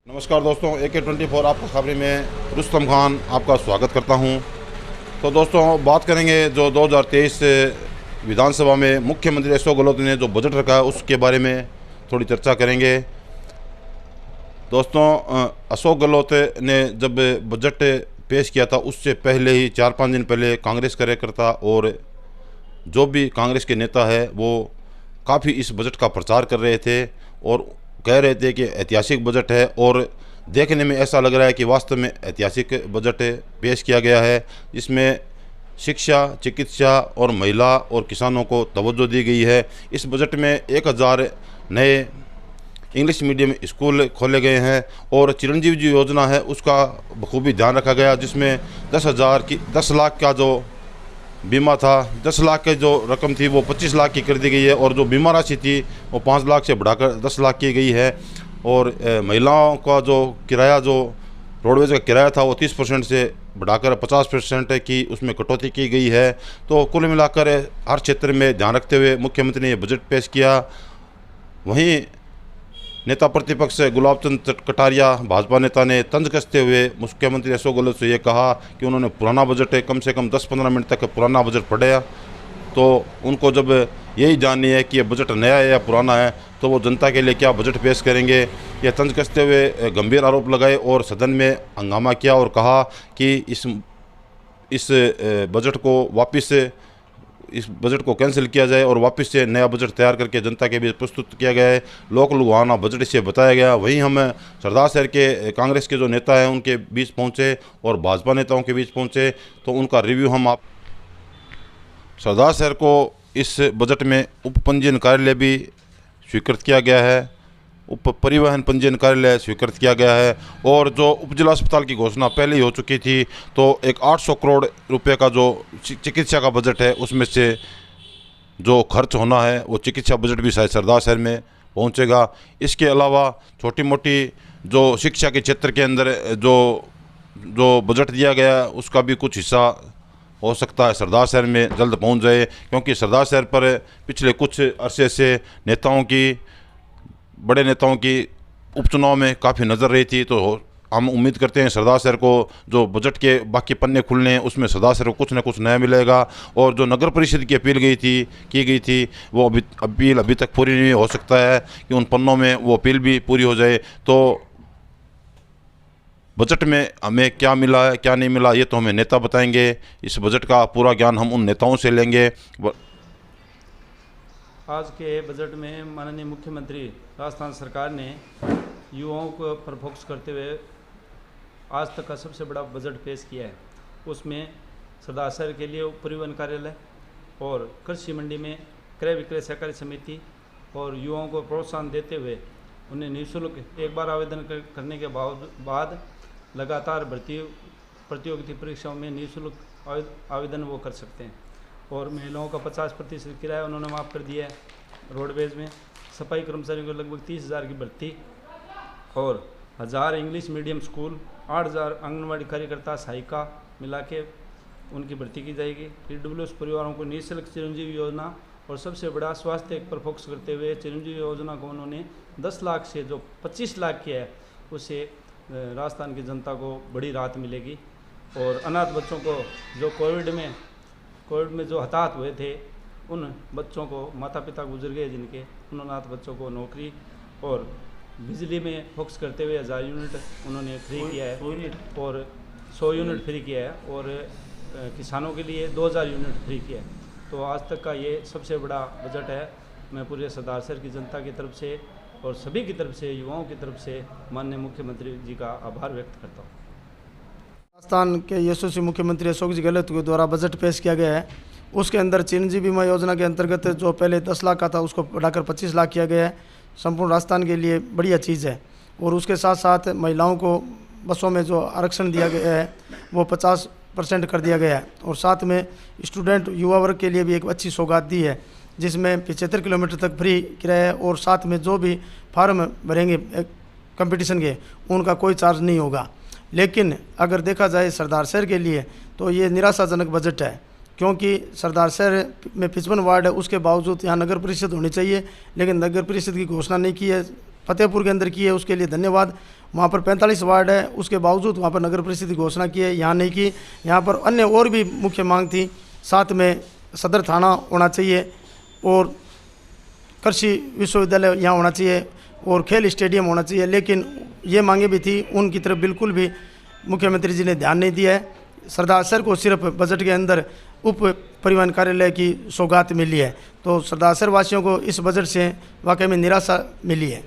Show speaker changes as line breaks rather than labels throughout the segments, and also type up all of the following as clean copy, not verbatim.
नमस्कार दोस्तों, AK24 आपका खबरें में रुस्तम खान आपका स्वागत करता हूं। तो दोस्तों, बात करेंगे जो 2023 विधानसभा में मुख्यमंत्री अशोक गहलोत ने जो बजट रखा है उसके बारे में थोड़ी चर्चा करेंगे। दोस्तों, अशोक गहलोत ने जब बजट पेश किया था उससे पहले ही 4-5 दिन पहले कांग्रेस कार्यकर्ता और जो भी कांग्रेस के नेता है वो काफ़ी इस बजट का प्रचार कर रहे थे और कह रहे थे कि ऐतिहासिक बजट है और देखने में ऐसा लग रहा है कि वास्तव में ऐतिहासिक बजट पेश किया गया है। इसमें शिक्षा, चिकित्सा और महिला और किसानों को तवज्जो दी गई है। इस बजट में 1000 नए इंग्लिश मीडियम स्कूल खोले गए हैं और चिरंजीवी जी योजना है उसका बखूबी ध्यान रखा गया, जिसमें 10 लाख का जो बीमा था, 10 लाख की जो रकम थी वो 25 लाख की कर दी गई है और जो बीमा राशि थी वो 5 लाख से बढ़ाकर 10 लाख की गई है। और महिलाओं का जो किराया, जो रोडवेज का किराया था वो 30% से बढ़ाकर 50% की उसमें कटौती की गई है। तो कुल मिलाकर हर क्षेत्र में ध्यान रखते हुए मुख्यमंत्री ने ये बजट पेश किया। वहीं नेता प्रतिपक्ष गुलाब चंद कटारिया भाजपा नेता ने तंज कसते हुए मुख्यमंत्री अशोक गहलोत से ये कहा कि उन्होंने पुराना बजट कम से कम 10-15 मिनट तक पुराना बजट पढ़ा, तो उनको जब यही जाननी है कि ये बजट नया है या पुराना है तो वो जनता के लिए क्या बजट पेश करेंगे। ये तंज कसते हुए गंभीर आरोप लगाए और सदन में हंगामा किया और कहा कि इस बजट को वापस इस बजट को कैंसिल किया जाए और वापस से नया बजट तैयार करके जनता के बीच प्रस्तुत किया गया है। लोक लुभावना बजट इसे बताया गया। वहीं हम सरदार शहर के कांग्रेस के जो नेता हैं उनके बीच पहुंचे और भाजपा नेताओं के बीच पहुंचे, तो उनका रिव्यू हम आप। सरदार शहर को इस बजट में उप पंजीयन कार्यालय भी स्वीकृत किया गया है, उप परिवहन पंजीयन कार्यालय स्वीकृत किया गया है और जो उप जिला अस्पताल की घोषणा पहले ही हो चुकी थी, तो एक 800 करोड़ रुपए का जो चिकित्सा का बजट है उसमें से जो खर्च होना है वो चिकित्सा बजट भी शायद सरदार शहर में पहुंचेगा। इसके अलावा छोटी मोटी जो शिक्षा के क्षेत्र के अंदर जो बजट दिया गया है उसका भी कुछ हिस्सा हो सकता है सरदार शहर में जल्द पहुँच जाए, क्योंकि सरदार शहर पर पिछले कुछ अरसे से बड़े नेताओं की उपचुनाव में काफ़ी नज़र रही थी। तो हम उम्मीद करते हैं सरदार शहर को जो बजट के बाकी पन्ने खुलने हैं उसमें सरदार शहर को कुछ न कुछ नया मिलेगा। और जो नगर परिषद की अपील की गई थी वो अपील अभी तक पूरी नहीं हो सकता है कि उन पन्नों में वो अपील भी पूरी हो जाए। तो बजट में हमें क्या मिला है क्या नहीं मिला ये तो हमें नेता बताएंगे। इस बजट का पूरा ज्ञान हम उन नेताओं से लेंगे।
आज के बजट में माननीय मुख्यमंत्री राजस्थान सरकार ने युवाओं को पर फोकस करते हुए आज तक का सबसे बड़ा बजट पेश किया है। उसमें सरदार शहर के लिए परिवहन कार्यालय और कृषि मंडी में क्रय विक्रय सहकारी समिति और युवाओं को प्रोत्साहन देते हुए उन्हें निःशुल्क एक बार आवेदन करने के बाद लगातार भर्ती प्रतियोगिता परीक्षाओं में निःशुल्क आवेदन वो कर सकते हैं। और महिलाओं का 50% किराया उन्होंने माफ़ कर दिया है। रोडवेज में सफाई कर्मचारियों को लगभग 30,000 की भर्ती और 1000 इंग्लिश मीडियम स्कूल, 8000 आंगनबाड़ी कार्यकर्ता सहायिका मिला के उनकी भर्ती की जाएगी। PWS परिवारों को निःशुल्क चिरंजीवी योजना और सबसे बड़ा स्वास्थ्य पर फोकस करते हुए चिरंजीवी योजना को उन्होंने 10 लाख से जो 25 लाख किया है उससे राजस्थान की जनता को बड़ी राहत मिलेगी। और अनाथ बच्चों को जो कोविड में जो हताहत हुए थे उन बच्चों को, माता पिता गुजर गए जिनके, उन अनाथ बच्चों को नौकरी और बिजली में फोकस करते हुए 1000 यूनिट उन्होंने फ्री किया है और 100 यूनिट फ्री किया है और किसानों के लिए 2000 यूनिट फ्री किया है। तो आज तक का ये सबसे बड़ा बजट है। मैं पूरे सरदार शहर की जनता की तरफ से और सभी की तरफ से, युवाओं की तरफ से माननीय मुख्यमंत्री जी का आभार व्यक्त करता हूँ।
राजस्थान के यशस्वी मुख्यमंत्री अशोक जी गहलोत के द्वारा बजट पेश किया गया है। उसके अंदर चिरंजीवी बीमा योजना के अंतर्गत जो पहले 10 लाख का था उसको बढ़ाकर 25 लाख किया गया है। संपूर्ण राजस्थान के लिए बढ़िया चीज़ है। और उसके साथ साथ महिलाओं को बसों में जो आरक्षण दिया गया है वो 50% कर दिया गया है। और साथ में स्टूडेंट युवा वर्ग के लिए भी एक अच्छी सौगात दी है, जिसमें 75 किलोमीटर तक फ्री किराया है और साथ में जो भी फार्म भरेंगे कंपटीशन के उनका कोई चार्ज नहीं होगा। लेकिन अगर देखा जाए सरदार शहर के लिए तो ये निराशाजनक बजट है, क्योंकि सरदार शहर में 55 वार्ड है, उसके बावजूद यहाँ नगर परिषद होनी चाहिए, लेकिन नगर परिषद की घोषणा नहीं की है फतेहपुर के अंदर की है, उसके लिए धन्यवाद। वहाँ पर 45 वार्ड है, उसके बावजूद वहाँ पर नगर परिषद की घोषणा की है, यहाँ नहीं की। यहाँ पर अन्य और भी मुख्य मांग थी, साथ में सदर थाना होना चाहिए और कृषि विश्वविद्यालय यहाँ होना चाहिए और खेल स्टेडियम होना चाहिए, लेकिन ये मांगे भी थी, उनकी तरफ बिल्कुल भी मुख्यमंत्री जी ने ध्यान नहीं दिया है। सरदार सर को सिर्फ बजट के अंदर उप परिवहन कार्यालय की सौगात मिली है, तो सरदार सर वासियों को इस बजट से वाकई में निराशा मिली है।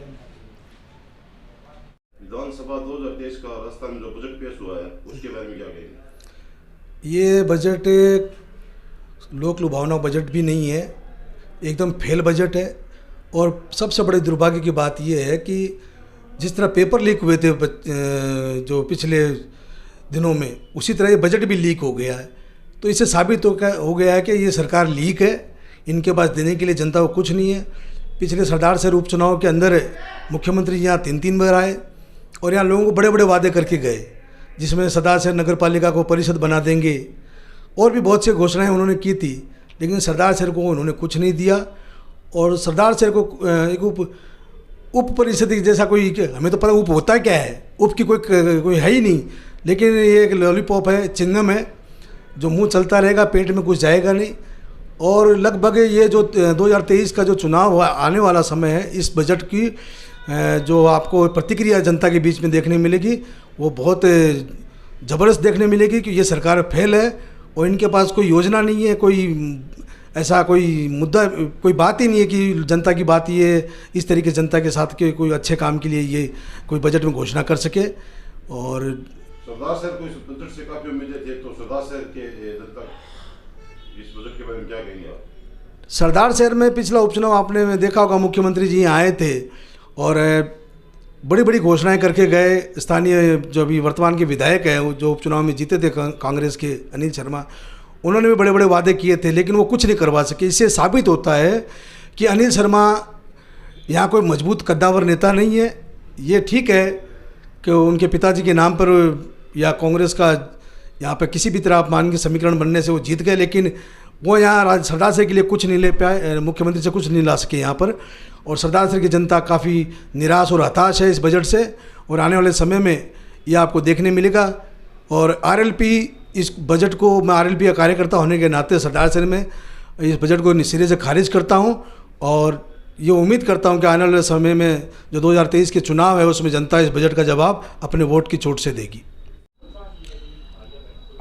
विधानसभा 2023 का राजस्थान में जो बजट पेश हुआ है उसके बारे में क्या कहेंगे?
ये बजट लोक लुभावना बजट भी नहीं है, एकदम फेल बजट है। और सबसे बड़े दुर्भाग्य की बात यह है कि जिस तरह पेपर लीक हुए थे जो पिछले दिनों में, उसी तरह ये बजट भी लीक हो गया है। तो इससे साबित हो गया है कि ये सरकार लीक है, इनके पास देने के लिए जनता को कुछ नहीं है। पिछले सरदार सर उपचुनाव के अंदर मुख्यमंत्री यहाँ 3 बार आए और यहाँ लोगों को बड़े बड़े वादे करके गए, जिसमें सरदार सर नगर पालिका को परिषद बना देंगे और भी बहुत सी घोषणाएं उन्होंने की थी, लेकिन सरदार सर को उन्होंने कुछ नहीं दिया। और सरदार सर को एक उप परिषद जैसा कोई, हमें तो पता उप होता क्या है, उप की कोई है ही नहीं, लेकिन ये एक लॉलीपॉप है, चिंगम है, जो मुंह चलता रहेगा, पेट में कुछ जाएगा नहीं। और लगभग ये जो 2023 का जो चुनाव आने वाला समय है, इस बजट की जो आपको प्रतिक्रिया जनता के बीच में देखने मिलेगी वो बहुत ज़बरदस्त देखने मिलेगी कि ये सरकार फेल है और इनके पास कोई योजना नहीं है, कोई ऐसा कोई मुद्दा, कोई बात ही नहीं है कि जनता की बात ये इस तरीके जनता के साथ के कोई अच्छे काम के लिए ये कोई बजट में घोषणा कर सके। और
सरदार सर को इस बजट से काफ़ी उम्मीदें थी, तो सरदार सर के जनता इस बजट के बारे में क्या कहेंगे आप?
सरदार शहर में पिछला उपचुनाव आपने देखा होगा, मुख्यमंत्री जी आए थे और बड़ी बड़ी घोषणाएं करके गए। स्थानीय जो अभी वर्तमान के विधायक हैं, जो उपचुनाव में जीते थे कांग्रेस के अनिल शर्मा, उन्होंने भी बड़े बड़े वादे किए थे, लेकिन वो कुछ नहीं करवा सके। इससे साबित होता है कि अनिल शर्मा यहाँ कोई मजबूत कद्दावर नेता नहीं है। ये ठीक है कि उनके पिताजी के नाम पर या कांग्रेस का यहाँ पर किसी भी तरह आप मान के समीकरण बनने से वो जीत गए, लेकिन वो यहाँ सरदार सर के लिए कुछ नहीं ले पाए, मुख्यमंत्री से कुछ नहीं ला सके यहाँ पर। और सरदार सर की जनता काफ़ी निराश और हताश है इस बजट से, और आने वाले समय में ये आपको देखने मिलेगा। और आरएलपी, इस बजट को मैं आरएलपी का कार्यकर्ता होने के नाते सरदार सर में इस बजट को सिरे से खारिज करता हूँ और ये उम्मीद करता हूँ कि आने वाले समय में जो 2023 के चुनाव है उसमें जनता इस बजट का जवाब अपने वोट की चोट से देगी।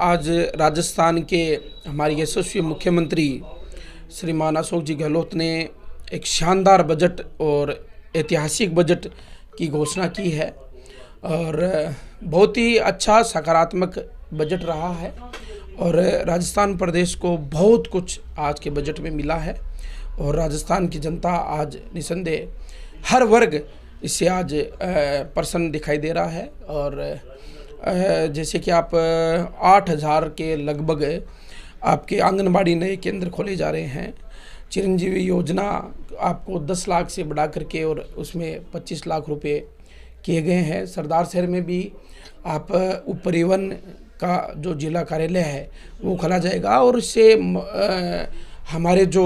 आज राजस्थान के हमारे यशस्वी मुख्यमंत्री श्रीमान अशोक जी गहलोत ने एक शानदार बजट और ऐतिहासिक बजट की घोषणा की है और बहुत ही अच्छा सकारात्मक बजट रहा है और राजस्थान प्रदेश को बहुत कुछ आज के बजट में मिला है और राजस्थान की जनता आज निसंदेह हर वर्ग इससे आज प्रसन्न दिखाई दे रहा है। और जैसे कि आप 8,000 के लगभग आपके आंगनबाड़ी नए केंद्र खोले जा रहे हैं। चिरंजीवी योजना आपको 10 लाख से बढ़ा करके और उसमें 25 लाख रुपए किए गए हैं। सरदार शहर में भी आप उप परिवहन का जो जिला कार्यालय है वो खोला जाएगा और इससे हमारे जो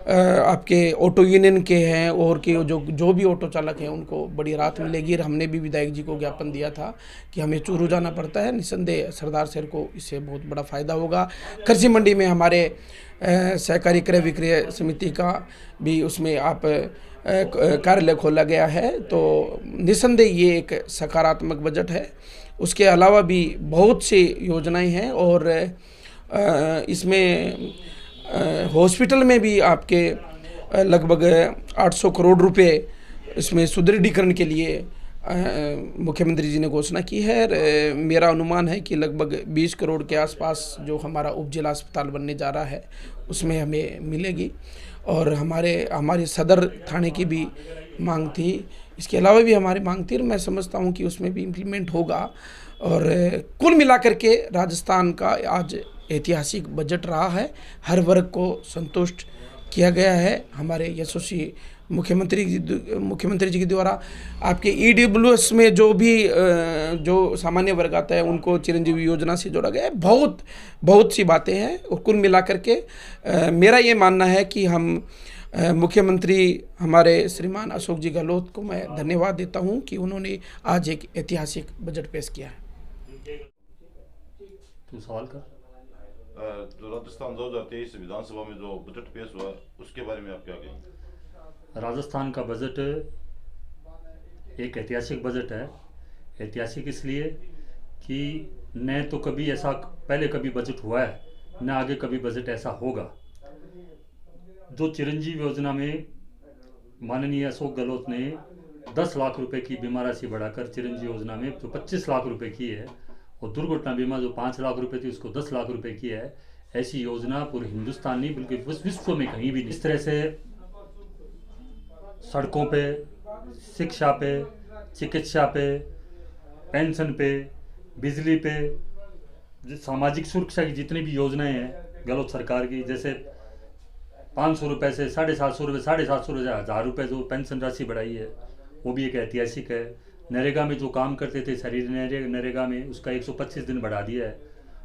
आपके ऑटो यूनियन के हैं और के जो भी ऑटो चालक हैं उनको बड़ी राहत मिलेगी। और हमने भी विधायक जी को ज्ञापन दिया था कि हमें चूरू जाना पड़ता है, निसंदेह सरदार शहर को इससे बहुत बड़ा फ़ायदा होगा। कृषि मंडी में हमारे सहकारी क्रय विक्रय समिति का भी उसमें आप कार्यालय खोला गया है, तो निसंदेह ये एक सकारात्मक बजट है। उसके अलावा भी बहुत सी योजनाएं हैं और इसमें हॉस्पिटल में भी आपके लगभग 800 करोड़ रुपए इसमें सुदृढ़ीकरण के लिए मुख्यमंत्री जी ने घोषणा की है। मेरा अनुमान है कि लगभग 20 करोड़ के आसपास जो हमारा उप जिला अस्पताल बनने जा रहा है उसमें हमें मिलेगी। और हमारे सदर थाने की भी मांग थी, इसके अलावा भी हमारी मांग थी और मैं समझता हूं कि उसमें भी इम्प्लीमेंट होगा। और कुल मिलाकर के राजस्थान का आज ऐतिहासिक बजट रहा है, हर वर्ग को संतुष्ट किया गया है। हमारे यशस्वी मुख्यमंत्री जी के द्वारा आपके EWS में जो सामान्य वर्ग आता है उनको चिरंजीवी योजना से जोड़ा गया है। बहुत सी बातें हैं और कुल मिलाकर के मेरा ये मानना है कि हम मुख्यमंत्री हमारे श्रीमान अशोक जी गहलोत को मैं धन्यवाद देता हूं कि उन्होंने आज एक ऐतिहासिक बजट पेश किया है।
तू सवाल कर।
जो राजस्थान 2023 विधानसभा में जो बजट पेश हुआ उसके बारे में आप क्या कहेंगे?
राजस्थान का बजट एक ऐतिहासिक बजट है। ऐतिहासिक इसलिए कि न तो कभी ऐसा पहले कभी बजट हुआ है, न आगे कभी बजट ऐसा होगा। जो चिरंजीवी योजना में माननीय अशोक गहलोत ने 10 लाख रुपए की बीमा राशि बढ़ाकर चिरंजीवी योजना में जो 25 लाख रुपए की है, और दुर्घटना बीमा जो 5 लाख रुपए थी उसको 10 लाख रुपए की है। ऐसी योजना पूरे हिंदुस्तान नहीं बल्कि विश्व में कहीं भी नहीं। इस तरह से सड़कों पे, शिक्षा पे, चिकित्सा पे, पेंशन पे, बिजली पे, सामाजिक सुरक्षा की जितनी भी योजनाएं हैं गहलोत सरकार की, जैसे 500 रुपये से 750 रुपये, 750 रुपये, 1000 रुपये जो पेंशन राशि बढ़ाई है वो भी एक ऐतिहासिक है। नरेगा में जो काम करते थे शहरी नरेगा में, उसका 125 दिन बढ़ा दिया है।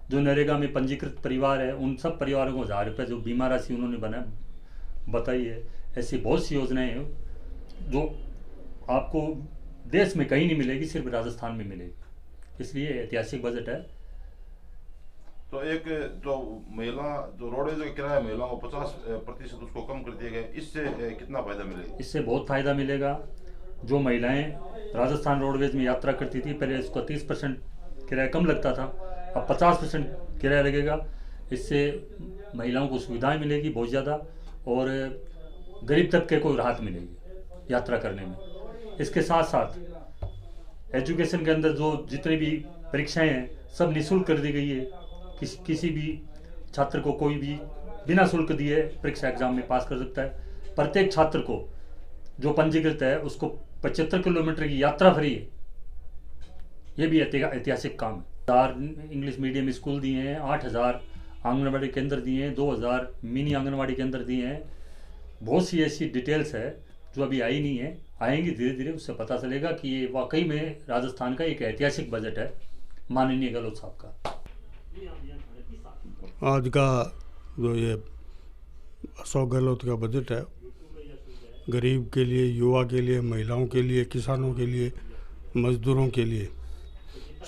जो नरेगा में पंजीकृत परिवार है उन सब परिवारों को 1000 रुपये जो बीमा राशि उन्होंने बताई है। ऐसी बहुत सी योजनाएं हैं जो आपको देश में कहीं नहीं मिलेगी, सिर्फ राजस्थान में मिलेगी। इसलिए ऐतिहासिक बजट है।
तो एक जो महिला जो रोडवेज का किराया महिलाओं को 50% उसको कम कर दिया गया, इससे कितना फायदा मिलेगा?
इससे बहुत फायदा मिलेगा। जो महिलाएं राजस्थान रोडवेज में यात्रा करती थी, पहले इसको 30% किराया कम लगता था, अब 50% किराया लगेगा। इससे महिलाओं को सुविधाएं मिलेगी बहुत ज़्यादा, और गरीब तबके को राहत मिलेगी यात्रा करने में। इसके साथ साथ एजुकेशन के अंदर जो जितनी भी परीक्षाएं हैं सब निःशुल्क कर दी गई है। किसी भी छात्र को कोई भी बिना शुल्क दिए परीक्षा एग्जाम में पास कर सकता है। प्रत्येक छात्र को जो पंजीकृत है उसको 75 किलोमीटर की यात्रा फ्री है। ये भी ऐतिहासिक काम है। 4 इंग्लिश मीडियम स्कूल दिए हैं, 8000 आंगनबाड़ी केंद्र दिए हैं, 2000 मिनी आंगनबाड़ी केंद्र दिए हैं। बहुत सी ऐसी डिटेल्स है जो अभी आई नहीं है, आएंगी धीरे धीरे, उससे पता चलेगा कि ये वाकई में राजस्थान का एक ऐतिहासिक बजट है माननीय गहलोत साहब का।
आज का जो ये अशोक गहलोत का बजट है, गरीब के लिए, युवा के लिए, महिलाओं के लिए, किसानों के लिए, मजदूरों के लिए,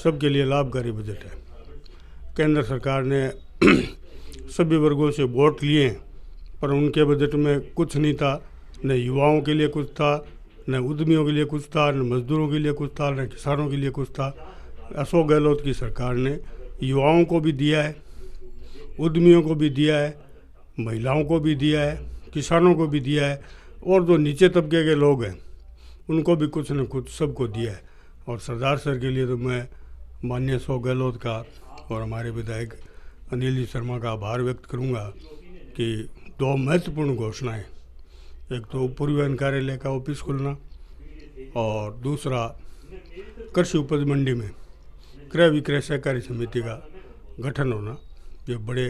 सबके लिए लाभकारी बजट है। केंद्र सरकार ने सभी वर्गों से वोट लिए, पर उनके बजट में कुछ नहीं था। न युवाओं के लिए कुछ था, न उद्यमियों के लिए कुछ था, न मजदूरों के लिए कुछ था, न किसानों के लिए कुछ था। अशोक गहलोत की सरकार ने युवाओं को भी दिया है, उद्यमियों को भी दिया है, महिलाओं को भी दिया है, किसानों को भी दिया है, और जो नीचे तबके के लोग हैं उनको भी कुछ न कुछ सबको दिया है। और सरदार सर के लिए तो मैं माननीय अशोक गहलोत का और हमारे विधायक अनिल जी शर्मा का आभार व्यक्त करूंगा कि 2 महत्वपूर्ण घोषणाएं, एक तो परिवहन कार्यालय का ऑफिस खुलना और दूसरा कृषि उपज मंडी में क्रय विक्रय सहकारी समिति का गठन होना। ये बड़े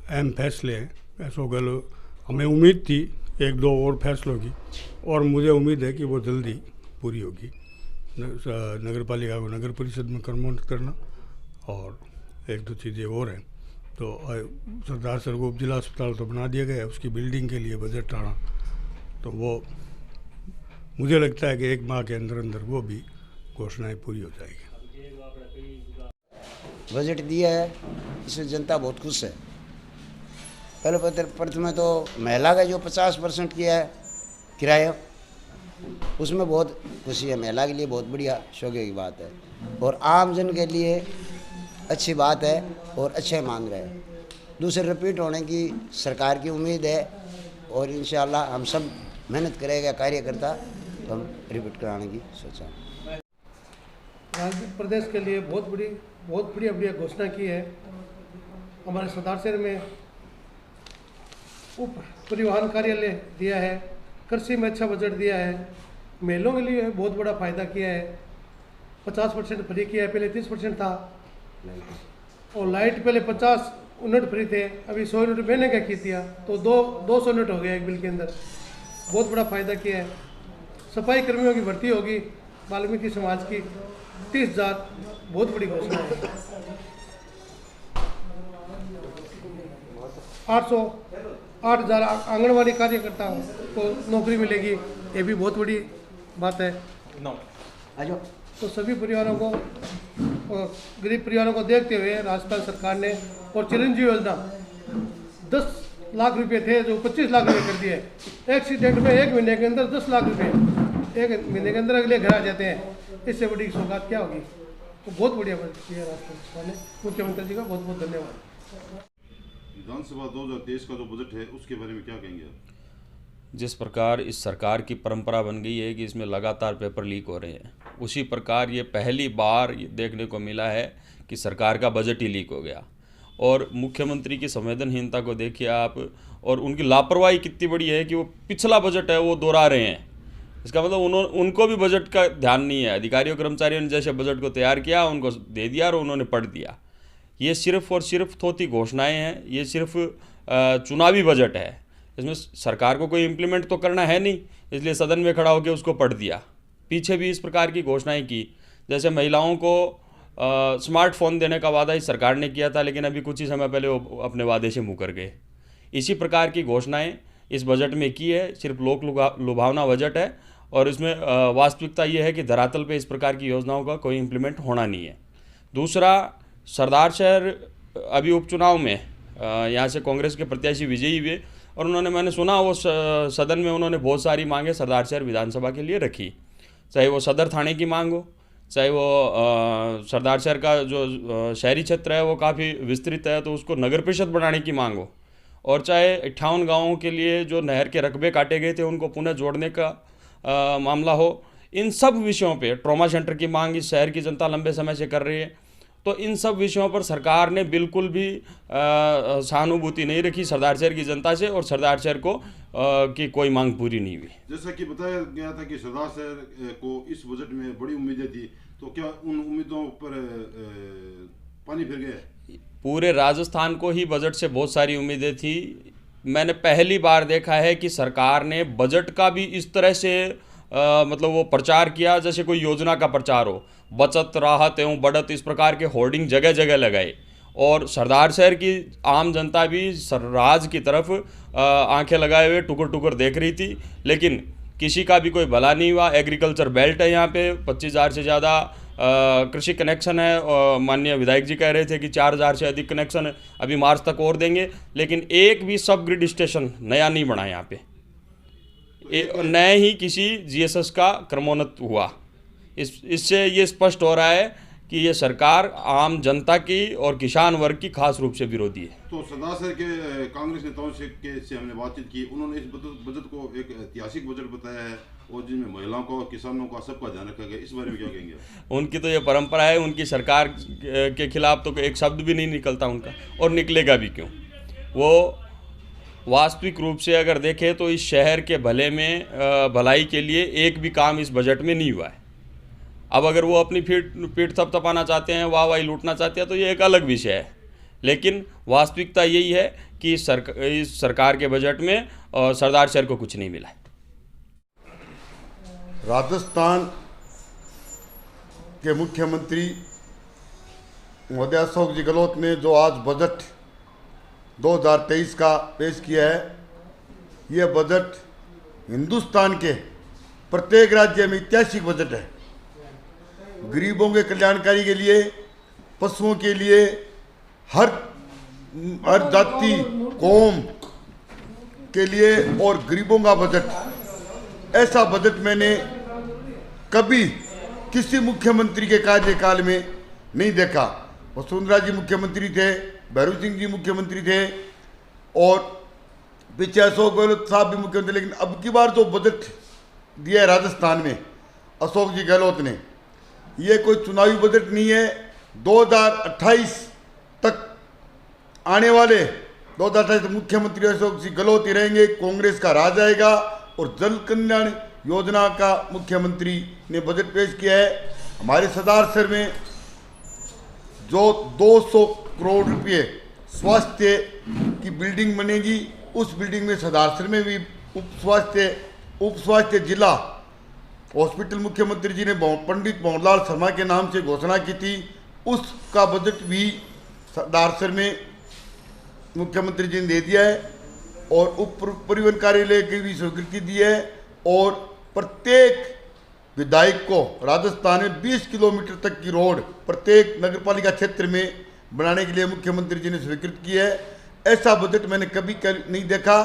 अहम फैसले हैं। अशोक गहलोत, हमें उम्मीद थी 1-2 और फैसलों की, और मुझे उम्मीद है कि वो जल्दी पूरी होगी। नगर पालिका को नगर परिषद में कर्मोन्नत करना और 1-2 चीज़ें और हैं। तो सरदार सर को जिला अस्पताल तो बना दिया गया है, उसकी बिल्डिंग के लिए बजट आना, तो वो मुझे लगता है कि 1 माह के अंदर अंदर वो भी घोषणाएं पूरी हो जाएगी।
बजट दिया है, इसमें जनता बहुत खुश है। पहले प्रथम तो महिला का जो 50% किया है किराया, उसमें बहुत खुशी है। महिला के लिए बहुत बढ़िया शौके की बात है, और आम जन के लिए अच्छी बात है और अच्छे मांग रहे हैं। दूसरे रिपीट होने की सरकार की उम्मीद है, और इंशाल्लाह हम सब मेहनत करेगा कार्यकर्ता, तो हम रिपीट कराने की सोचा है।
राजनीतिक प्रदेश के लिए बहुत बढ़िया घोषणा की है। हमारे सरदार शहर में उप परिवहन कार्यालय दिया है, कृषि में अच्छा बजट दिया है, महिलाओं के लिए बहुत बड़ा फायदा किया है। 50% फ्री किया है, पहले 30% था, और लाइट पहले 50 यूनिट फ्री थे, अभी 100 यूनिट महीने का की दिया, तो 200 यूनिट हो गया एक बिल के अंदर। बहुत बड़ा फायदा किया है। सफाई कर्मियों की भर्ती होगी वाल्मीकि समाज की 30,000, बहुत बड़ी घोषणा है। 8,000 आंगनवाड़ी कार्यकर्ता को नौकरी मिलेगी, ये भी बहुत बड़ी बात है। तो सभी परिवारों को और गरीब परिवारों को देखते हुए राजस्थान सरकार ने और चिरंजीवी योजना 10 लाख रुपए थे जो 25 लाख रुपए कर दिए। एक्सीडेंट में 1 महीने के अंदर 10 लाख रुपए 1 महीने के अंदर अगले घर आ जाते हैं। इससे बड़ी सौगात क्या होगी। तो बहुत बढ़िया बजट किया राजस्थान सरकार ने। मुख्यमंत्री जी का बहुत बहुत धन्यवाद।
विधानसभा 2023 का जो बजट है उसके बारे में क्या कहेंगे आप?
जिस प्रकार इस सरकार की परंपरा बन गई है कि इसमें लगातार पेपर लीक हो रहे हैं, उसी प्रकार ये पहली बार देखने को मिला है कि सरकार का बजट ही लीक हो गया। और मुख्यमंत्री की संवेदनहीनता को देखिए आप, और उनकी लापरवाही कितनी बड़ी है कि वो पिछला बजट है वो दोहरा रहे हैं। इसका मतलब उनको भी बजट का ध्यान नहीं है। अधिकारियों कर्मचारियों ने जैसे बजट को तैयार किया, उनको दे दिया और उन्होंने पढ़ दिया। ये सिर्फ और सिर्फ थोथी घोषणाएं हैं, ये सिर्फ चुनावी बजट है। इसमें सरकार को कोई इम्प्लीमेंट तो करना है नहीं, इसलिए सदन में खड़ा होकर उसको पढ़ दिया। पीछे भी इस प्रकार की घोषणाएं की, जैसे महिलाओं को स्मार्टफोन देने का वादा ही सरकार ने किया था, लेकिन अभी कुछ ही समय पहले वो अपने वादे से मुकर गए। इसी प्रकार की घोषणाएं इस बजट में की है। सिर्फ लोक लुभावना बजट है और इसमें वास्तविकता ये है कि धरातल पे इस प्रकार की योजनाओं का कोई इम्प्लीमेंट होना नहीं है। दूसरा, सरदार शहर अभी उपचुनाव में यहाँ से कांग्रेस के प्रत्याशी विजयी हुए और उन्होंने, मैंने सुना वो सदन में उन्होंने बहुत सारी मांगें सरदार शहर विधानसभा के लिए रखी, चाहे वो सदर थाने की मांग हो, चाहे वो सरदार शहर का जो शहरी क्षेत्र है वो काफ़ी विस्तृत है तो उसको नगर परिषद बनाने की मांग हो, और चाहे 58 गाँवों के लिए जो नहर के रकबे काटे गए थे उनको पुनः जोड़ने का मामला हो। इन सब विषयों पे ट्रॉमा सेंटर की मांग इस शहर की जनता लंबे समय से कर रही है। तो इन सब विषयों पर सरकार ने बिल्कुल भी सहानुभूति नहीं रखी सरदार शहर की जनता से, और सरदार शहर को की कोई मांग पूरी नहीं हुई।
जैसा कि बताया गया था कि सरदार शहर को इस बजट में बड़ी उम्मीदें थी, तो क्या उन उम्मीदों पर पानी फिर गया?
पूरे राजस्थान को ही बजट से बहुत सारी उम्मीदें थी। मैंने पहली बार देखा है कि सरकार ने बजट का भी इस तरह से मतलब वो प्रचार किया जैसे कोई योजना का प्रचार हो। बचत, राहत एवं बढ़त, इस प्रकार के होर्डिंग जगह जगह लगाए, और सरदार शहर की आम जनता भी राज की तरफ आंखें लगाए हुए टुकर टुकर देख रही थी, लेकिन किसी का भी कोई भला नहीं हुआ। एग्रीकल्चर बेल्ट है यहाँ पे, 25,000 से ज़्यादा कृषि कनेक्शन है, और माननीय विधायक जी कह रहे थे कि 4,000 से अधिक कनेक्शन अभी मार्च तक और देंगे, लेकिन एक भी सब ग्रिड स्टेशन नया नहीं बना यहाँ पे, नए ही किसी जीएसएस का क्रमोन्नत हुआ। इससे ये स्पष्ट हो रहा है कि ये सरकार आम जनता की और किसान वर्ग की खास रूप से विरोधी है।
तो सरदार शहर के कांग्रेस नेताओं से हमने बातचीत की, उन्होंने इस बजट को एक ऐतिहासिक बजट बताया है और जिनमें महिलाओं का और किसानों का सबका ध्यान रखा गया। इस बारे में क्या कहेंगे?
उनकी तो ये परंपरा है, उनकी सरकार के खिलाफ तो एक शब्द भी नहीं निकलता उनका, और निकलेगा भी क्यों। वो वास्तविक रूप से अगर देखें तो इस शहर के भले में भलाई के लिए एक भी काम इस बजट में नहीं हुआ है। अब अगर वो अपनी पीठ थपथपाना चाहते हैं, वाहवाही लूटना चाहते हैं, तो ये एक अलग विषय है, लेकिन वास्तविकता यही है कि इस सरकार के बजट में सरदार शहर को कुछ नहीं मिला है।
राजस्थान के मुख्यमंत्री महोदय अशोक जी गहलोत ने जो आज बजट 2023 का पेश किया है, ये बजट हिंदुस्तान के प्रत्येक राज्य में ऐतिहासिक बजट है। गरीबों के कल्याणकारी के लिए, पशुओं के लिए, हर जाति कौम के लिए और गरीबों का बजट, ऐसा बजट मैंने कभी किसी मुख्यमंत्री के कार्यकाल में नहीं देखा। वसुंधरा जी मुख्यमंत्री थे, भैरू सिंह जी मुख्यमंत्री थे, और पीछे अशोक गहलोत साहब भी मुख्यमंत्री, लेकिन अब की बार जो बजट दिया है राजस्थान में अशोक जी गहलोत ने, ये कोई चुनावी बजट नहीं है। 2028 तक आने वाले 2028 तक मुख्यमंत्री अशोक जी गहलोत ही रहेंगे, कांग्रेस का राज आएगा, और जल कल्याण योजना का मुख्यमंत्री ने बजट पेश किया है। हमारे सरदार शहर में जो 200 करोड़ रुपये स्वास्थ्य की बिल्डिंग बनेगी, उस बिल्डिंग में सरदार शहर में भी उप स्वास्थ्य जिला हॉस्पिटल मुख्यमंत्री जी ने पंडित भंवरलाल शर्मा के नाम से घोषणा की थी, उसका बजट भी सरदार शहर में मुख्यमंत्री जी ने दे दिया है। और उप परिवहन कार्यालय की भी स्वीकृति दी है और प्रत्येक विधायक को राजस्थान में 20 किलोमीटर तक की रोड प्रत्येक नगरपालिका क्षेत्र में बनाने के लिए मुख्यमंत्री जी ने स्वीकृत की है। ऐसा बजट मैंने कभी नहीं देखा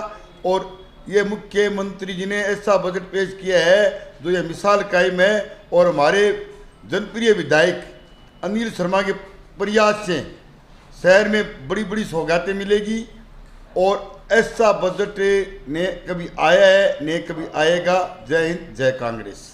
और ये मुख्यमंत्री जी ने ऐसा बजट पेश किया है जो ये मिसाल कायम है। और हमारे जनप्रिय विधायक अनिल शर्मा के प्रयास से शहर में बड़ी बड़ी सौगातें मिलेगी और ऐसा बजट ने कभी आया है न कभी आएगा। जय हिंद, जय कांग्रेस।